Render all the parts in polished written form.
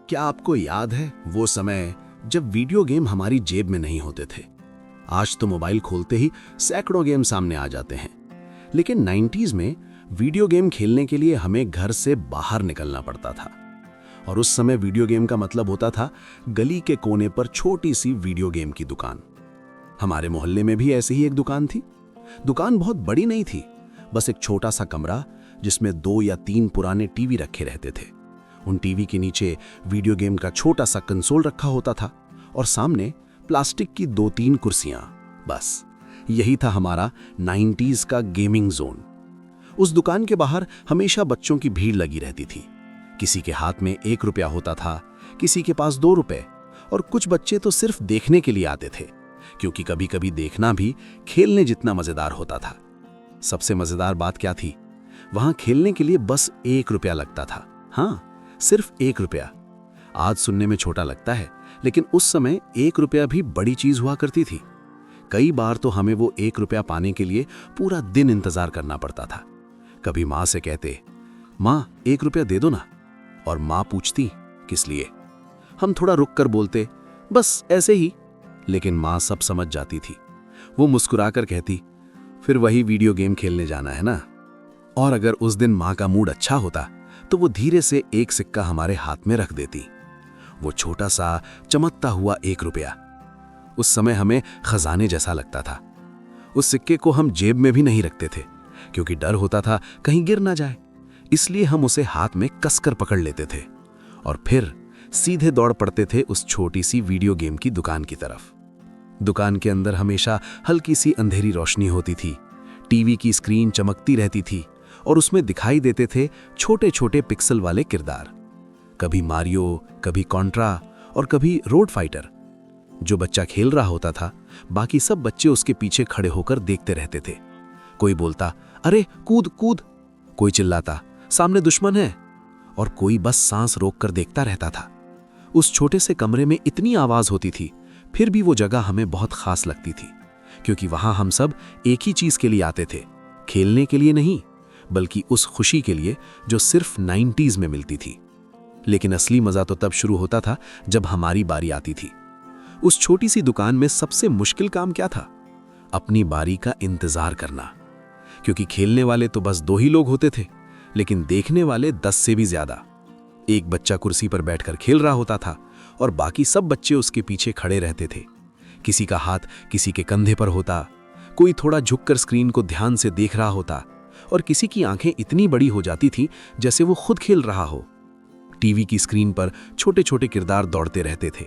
क्या आपको याद है वो समय जब वीडियो गेम हमारी जेब में नहीं होते थे? आज तो मोबाइल खोलते ही सैकड़ों गेम सामने आ जाते हैं। लेकिन 90s में वीडियो गेम खेलने के लिए हमें घर से बाहर निकलना पड़ता था। और उस समय वीडियो गेम का मतलब होता था गली के कोने पर छोटी सी वीडियो गेम की दुकान। हमारे मोहल्ले में भी ऐसी ही एक दुकान थी। दुकान बहुत बड़ी नहीं थी, बस एक छोटा सा कमरा जिसमें 2 या 3 पुराने टीवी रखे रहते थे। उन टीवी के नीचे वीडियो गेम का छोटा सा कंसोल रखा होता था और सामने प्लास्टिक की 2-3 कुर्सियां। बस यही था हमारा 90s का गेमिंग जोन। उस दुकान के बाहर हमेशा बच्चों की भीड़ लगी रहती थी। किसी के हाथ में 1 रुपया होता था, किसी के पास 2 रुपए, और कुछ बच्चे तो सिर्फ देखने के लिए आते थे, क्योंकि कभी कभी देखना भी खेलने जितना मजेदार होता था। सबसे मजेदार बात क्या थी? वहां खेलने के लिए बस 1 रुपया लगता था। हाँ, सिर्फ 1 रुपया। आज सुनने में छोटा लगता है, लेकिन उस समय 1 रुपया भी बड़ी चीज हुआ करती थी। कई बार तो हमें वो 1 रुपया पाने के लिए पूरा दिन इंतजार करना पड़ता था। कभी माँ से कहते, माँ 1 रुपया दे दो ना, और माँ पूछती किस लिए? हम थोड़ा रुक कर बोलते, बस ऐसे ही। लेकिन माँ सब समझ जाती थी। वो मुस्कुराकर कहती, फिर वही वीडियो गेम खेलने जाना है ना। और अगर उस दिन माँ का मूड अच्छा होता तो वो धीरे से 1 सिक्का हमारे हाथ में रख देती। वो छोटा सा चमकता हुआ 1 रुपया उस समय हमें खजाने जैसा लगता था। उस सिक्के को हम जेब में भी नहीं रखते थे, क्योंकि डर होता था कहीं गिर ना जाए। इसलिए हम उसे हाथ में कसकर पकड़ लेते थे और फिर सीधे दौड़ पड़ते थे उस छोटी सी वीडियो गेम की दुकान की तरफ। दुकान के अंदर हमेशा हल्की सी अंधेरी रोशनी होती थी। टीवी की स्क्रीन चमकती रहती थी और उसमें दिखाई देते थे छोटे छोटे पिक्सल वाले किरदार। कभी मारियो, कभी कॉन्ट्रा और कभी रोड फाइटर। जो बच्चा खेल रहा होता था, बाकी सब बच्चे उसके पीछे खड़े होकर देखते रहते थे। कोई बोलता, अरे कूद कूद। कोई चिल्लाता, सामने दुश्मन है। और कोई बस सांस रोककर देखता रहता था। उस छोटे से कमरे में इतनी आवाज होती थी, फिर भी वो जगह हमें बहुत खास लगती थी, क्योंकि वहां हम सब एक ही चीज के लिए आते थे, खेलने के लिए नहीं, बल्कि उस खुशी के लिए जो सिर्फ 90s में मिलती थी। लेकिन असली मजा तो तब शुरू होता था जब हमारी बारी आती थी। उस छोटी सी दुकान में सबसे मुश्किल काम क्या था? अपनी बारी का इंतजार करना, क्योंकि खेलने वाले तो बस 2 ही लोग होते थे, लेकिन देखने वाले 10 से भी ज्यादा। एक बच्चा कुर्सी पर बैठकर खेल रहा होता था और बाकी सब बच्चे उसके पीछे खड़े रहते थे। किसी का हाथ किसी के कंधे पर होता, कोई थोड़ा झुककर स्क्रीन को ध्यान से देख रहा होता, और किसी की आंखें इतनी बड़ी हो जाती थीं जैसे वो खुद खेल रहा हो। टीवी की स्क्रीन पर छोटे छोटे किरदार दौड़ते रहते थे।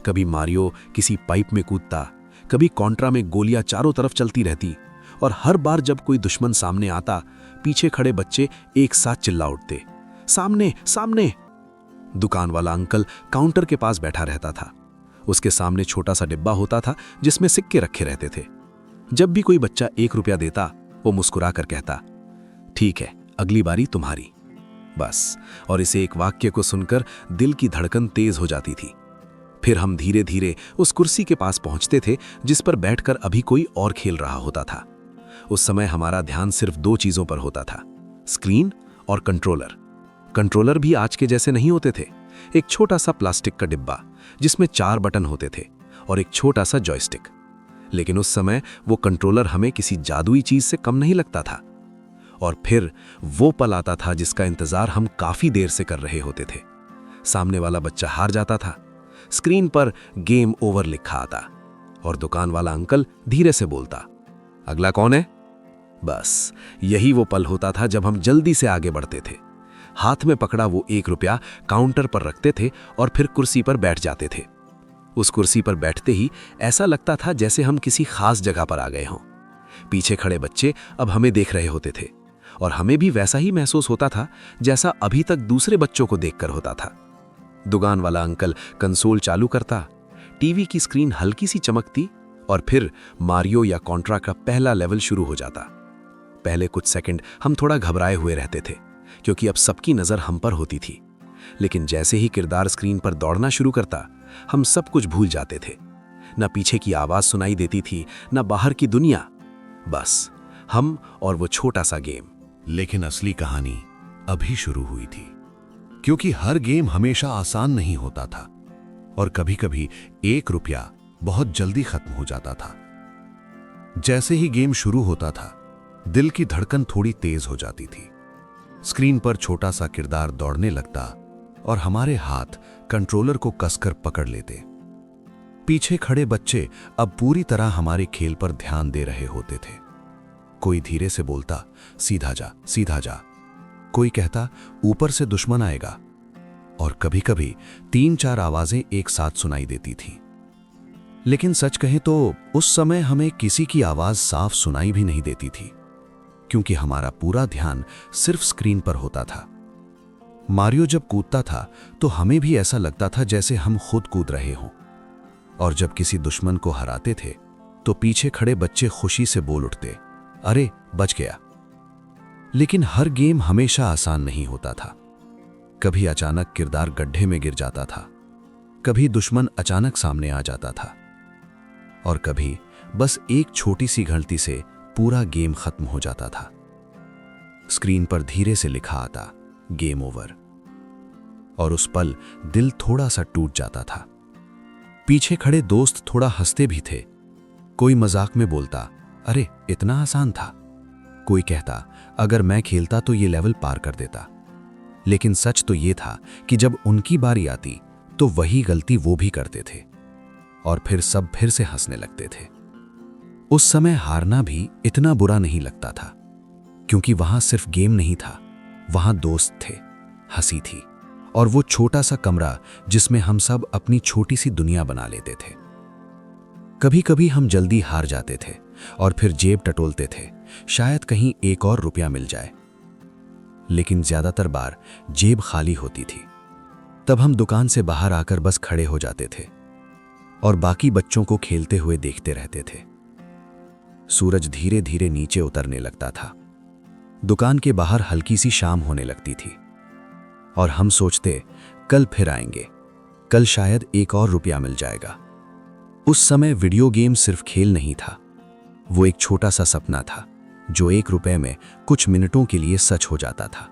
कभी मारियो किसी पाइप में कूदता, कभी कॉन्ट्रा में गोलियां चारों तरफ चलती रहती, और हर बार जब कोई दुश्मन सामने आता, पीछे खड़े बच्चे एक साथ चिल्ला उठते, सामने सामने। दुकान वाला अंकल काउंटर के पास बैठा रहता था। उसके सामने छोटा सा डिब्बा होता था जिसमें सिक्के रखे रहते थे। जब भी कोई बच्चा 1 रुपया देता, वो मुस्कुरा कर कहता, ठीक है, अगली बारी तुम्हारी। बस, और इसे एक वाक्य को सुनकर दिल की धड़कन तेज हो जाती थी। फिर हम धीरे धीरे उस कुर्सी के पास पहुंचते थे जिस पर बैठकर अभी कोई और खेल रहा होता था। उस समय हमारा ध्यान सिर्फ 2 चीजों पर होता था, स्क्रीन और कंट्रोलर। कंट्रोलर भी आज के जैसे नहीं होते थे। एक छोटा सा प्लास्टिक का डिब्बा जिसमें 4 बटन होते थे और एक छोटा सा जॉयस्टिक। लेकिन उस समय वो कंट्रोलर हमें किसी जादुई चीज से कम नहीं लगता था। और फिर वो पल आता था जिसका इंतजार हम काफी देर से कर रहे होते थे। सामने वाला बच्चा हार जाता था, स्क्रीन पर गेम ओवर लिखा आता, और दुकान वाला अंकल धीरे से बोलता, अगला कौन है? बस यही वो पल होता था जब हम जल्दी से आगे बढ़ते थे। हाथ में पकड़ा वो 1 रुपया काउंटर पर रखते थे और फिर कुर्सी पर बैठ जाते थे। उस कुर्सी पर बैठते ही ऐसा लगता था जैसे हम किसी खास जगह पर आ गए हों। पीछे खड़े बच्चे अब हमें देख रहे होते थे, और हमें भी वैसा ही महसूस होता था जैसा अभी तक दूसरे बच्चों को देखकर होता था। दुकान वाला अंकल कंसोल चालू करता, टीवी की स्क्रीन हल्की सी चमकती, और फिर मारियो या कॉन्ट्रा का पहला लेवल शुरू हो जाता। पहले कुछ सेकंड हम थोड़ा घबराए हुए रहते थे, क्योंकि अब सबकी नजर हम पर होती थी। लेकिन जैसे ही किरदार स्क्रीन पर दौड़ना शुरू करता, हम सब कुछ भूल जाते थे। न पीछे की आवाज सुनाई देती थी, न बाहर की दुनिया, बस हम और वो छोटा सा गेम। लेकिन असली कहानी अभी शुरू हुई थी। क्योंकि हर गेम हमेशा आसान नहीं होता था और कभी-कभी 1 रुपया बहुत जल्दी खत्म हो जाता था। जैसे ही गेम शुरू होता था, दिल की धड़कन थोड़ी तेज हो जाती थी। स्क्रीन पर छोटा सा किरदार दौड़ने लगता और हमारे हाथ कंट्रोलर को कसकर पकड़ लेते। पीछे खड़े बच्चे अब पूरी तरह हमारे खेल पर ध्यान दे रहे होते थे। कोई धीरे से बोलता, सीधा जा, सीधा जा। कोई कहता, ऊपर से दुश्मन आएगा। और कभी-कभी 3-4 आवाजें एक साथ सुनाई देती थीं। लेकिन सच कहें तो उस समय हमें किसी की आवाज साफ सुनाई भी नहीं देती थी, क्योंकि हमारा पूरा ध्यान सिर्फ स्क्रीन पर होता था। मारियो जब कूदता था तो हमें भी ऐसा लगता था जैसे हम खुद कूद रहे हों। और जब किसी दुश्मन को हराते थे तो पीछे खड़े बच्चे खुशी से बोल उठते, अरे बच गया। लेकिन हर गेम हमेशा आसान नहीं होता था। कभी अचानक किरदार गड्ढे में गिर जाता था, कभी दुश्मन अचानक सामने आ जाता था, और कभी बस एक छोटी सी गलती से पूरा गेम खत्म हो जाता था। स्क्रीन पर धीरे से लिखा आता, गेम ओवर। और उस पल दिल थोड़ा सा टूट जाता था। पीछे खड़े दोस्त थोड़ा हंसते भी थे। कोई मजाक में बोलता, अरे इतना आसान था। कोई कहता, अगर मैं खेलता तो ये लेवल पार कर देता। लेकिन सच तो ये था कि जब उनकी बारी आती तो वही गलती वो भी करते थे, और फिर सब फिर से हंसने लगते थे। उस समय हारना भी इतना बुरा नहीं लगता था, क्योंकि वहां सिर्फ गेम नहीं था, वहां दोस्त थे, हंसी थी, और वो छोटा सा कमरा जिसमें हम सब अपनी छोटी सी दुनिया बना लेते थे। कभी कभी हम जल्दी हार जाते थे और फिर जेब टटोलते थे, शायद कहीं 1 और रुपया मिल जाए। लेकिन ज्यादातर बार जेब खाली होती थी। तब हम दुकान से बाहर आकर बस खड़े हो जाते थे और बाकी बच्चों को खेलते हुए देखते रहते थे। सूरज धीरे धीरे नीचे उतरने लगता था। दुकान के बाहर हल्की सी शाम होने लगती थी और हम सोचते, कल फिर आएंगे, कल शायद 1 और रुपया मिल जाएगा। उस समय वीडियो गेम सिर्फ खेल नहीं था, वो एक छोटा सा सपना था जो 1 रुपए में कुछ मिनटों के लिए सच हो जाता था।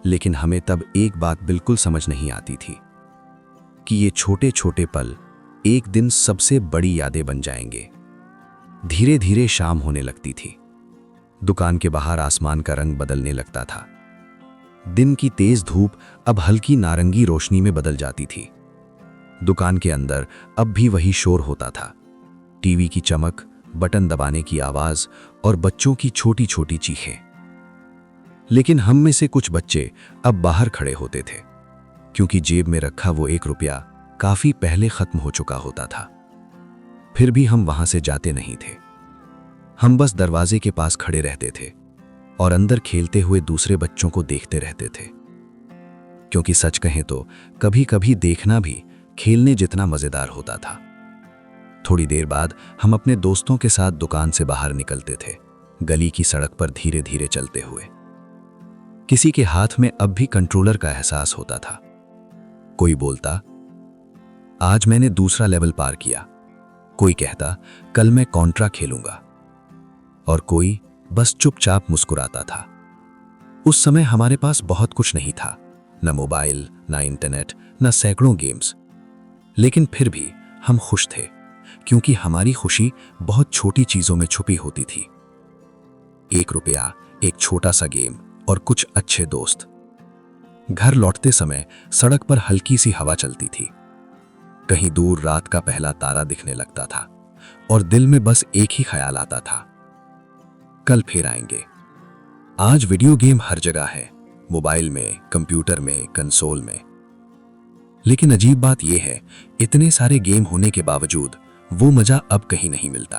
लेकिन हमें तब एक बात बिल्कुल समझ नहीं आती थी कि ये छोटे छोटे पल एक दिन सबसे बड़ी यादें बन जाएंगे। धीरे धीरे शाम होने लगती थी। दुकान के बाहर आसमान का रंग बदलने लगता था। दिन की तेज धूप अब हल्की नारंगी रोशनी में बदल जाती थी। दुकान के अंदर अब भी वही शोर होता था, टीवी की चमक, बटन दबाने की आवाज और बच्चों की छोटी छोटी चीखें। लेकिन हम में से कुछ बच्चे अब बाहर खड़े होते थे, क्योंकि जेब में रखा वो 1 रुपया काफी पहले खत्म हो चुका होता था। फिर भी हम वहां से जाते नहीं थे। हम बस दरवाजे के पास खड़े रहते थे और अंदर खेलते हुए दूसरे बच्चों को देखते रहते थे, क्योंकि सच कहें तो कभी कभी देखना भी खेलने जितना मजेदार होता था। थोड़ी देर बाद हम अपने दोस्तों के साथ दुकान से बाहर निकलते थे, गली की सड़क पर धीरे धीरे चलते हुए। किसी के हाथ में अब भी कंट्रोलर का एहसास होता था। कोई बोलता, आज मैंने दूसरा लेवल पार किया। कोई कहता, कल मैं कॉन्ट्रा खेलूंगा। और कोई बस चुपचाप मुस्कुराता था। उस समय हमारे पास बहुत कुछ नहीं था, न मोबाइल, न इंटरनेट, न सैकड़ों गेम्स। लेकिन फिर भी हम खुश थे, क्योंकि हमारी खुशी बहुत छोटी चीजों में छुपी होती थी। 1 रुपया, एक छोटा सा गेम और कुछ अच्छे दोस्त। घर लौटते समय सड़क पर हल्की सी हवा चलती थी। कहीं दूर रात का पहला तारा दिखने लगता था और दिल में बस एक ही ख्याल आता था, कल फिर आएंगे। आज वीडियो गेम हर जगह है, मोबाइल में, कंप्यूटर में, कंसोल में। लेकिन अजीब बात यह है, इतने सारे गेम होने के बावजूद वो मजा अब कहीं नहीं मिलता,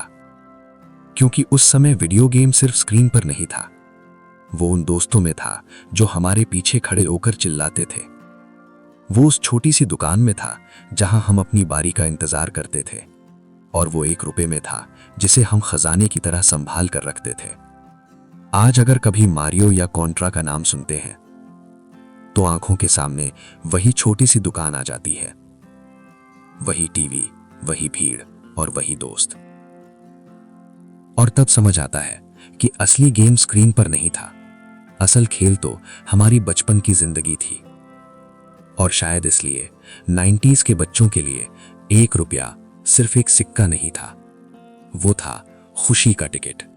क्योंकि उस समय वीडियो गेम सिर्फ स्क्रीन पर नहीं था, वो उन दोस्तों में था जो हमारे पीछे खड़े होकर चिल्लाते थे। वो उस छोटी सी दुकान में था जहां हम अपनी बारी का इंतजार करते थे, और वो 1 रुपए में था जिसे हम खजाने की तरह संभाल कर रखते थे। आज अगर कभी मारियो या कॉन्ट्रा का नाम सुनते हैं तो आंखों के सामने वही छोटी सी दुकान आ जाती है, वही टीवी, वही भीड़ और वही दोस्त। और तब समझ आता है कि असली गेम स्क्रीन पर नहीं था, असल खेल तो हमारी बचपन की जिंदगी थी, और शायद इसलिए 90s के बच्चों के लिए 1 रुपया सिर्फ एक सिक्का नहीं था, वो था खुशी का टिकट।